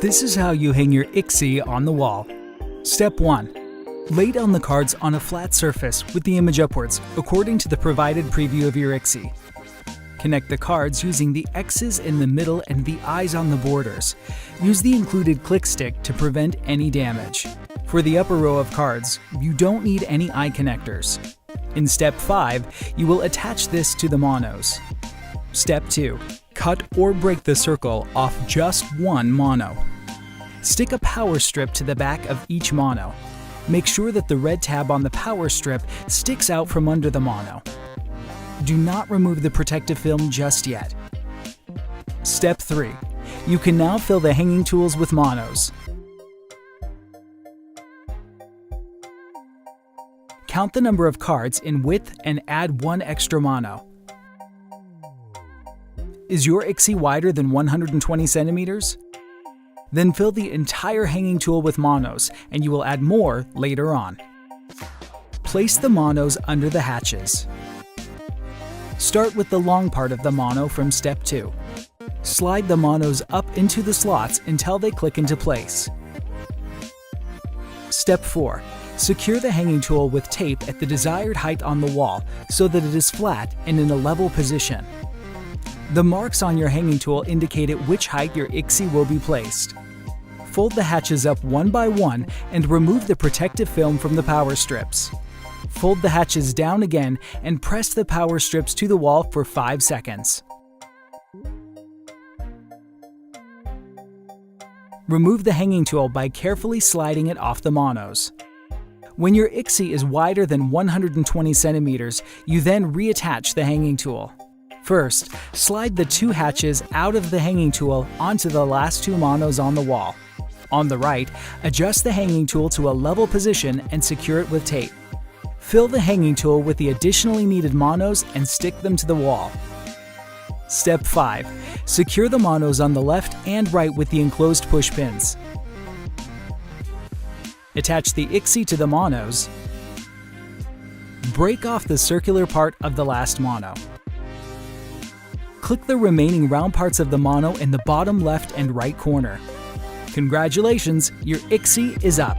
This is how you hang your IXXI on the wall. Step 1. Lay down the cards on a flat surface with the image upwards, according to the provided preview of your IXXI. Connect the cards using the X's in the middle and the eyes on the borders. Use the included click stick to prevent any damage. For the upper row of cards, you don't need any eye connectors. In Step 5, you will attach this to the Manos. Step 2. Cut or break the circle off just one mono. Stick a power strip to the back of each mono. Make sure that the red tab on the power strip sticks out from under the mono. Do not remove the protective film just yet. Step 3. You can now fill the hanging tools with monos. Count the number of cards in width and add one extra mono. Is your IXXI wider than 120 centimeters? Then fill the entire hanging tool with monos, and you will add more later on. Place the monos under the hatches. Start with the long part of the mono from Step 2. Slide the monos up into the slots until they click into place. Step 4. Secure the hanging tool with tape at the desired height on the wall so that it is flat and in a level position. The marks on your hanging tool indicate at which height your IXXI will be placed. Fold the hatches up one by one and remove the protective film from the power strips. Fold the hatches down again and press the power strips to the wall for 5 seconds. Remove the hanging tool by carefully sliding it off the monos. When your IXXI is wider than 120 centimeters, you then reattach the hanging tool. First, slide the 2 hatches out of the hanging tool onto the last 2 monos on the wall. On the right, adjust the hanging tool to a level position and secure it with tape. Fill the hanging tool with the additionally needed monos and stick them to the wall. Step 5. Secure the monos on the left and right with the enclosed push pins. Attach the IXXI to the monos. Break off the circular part of the last mono. Click the remaining round parts of the mono in the bottom left and right corner. Congratulations, your IXXI is up!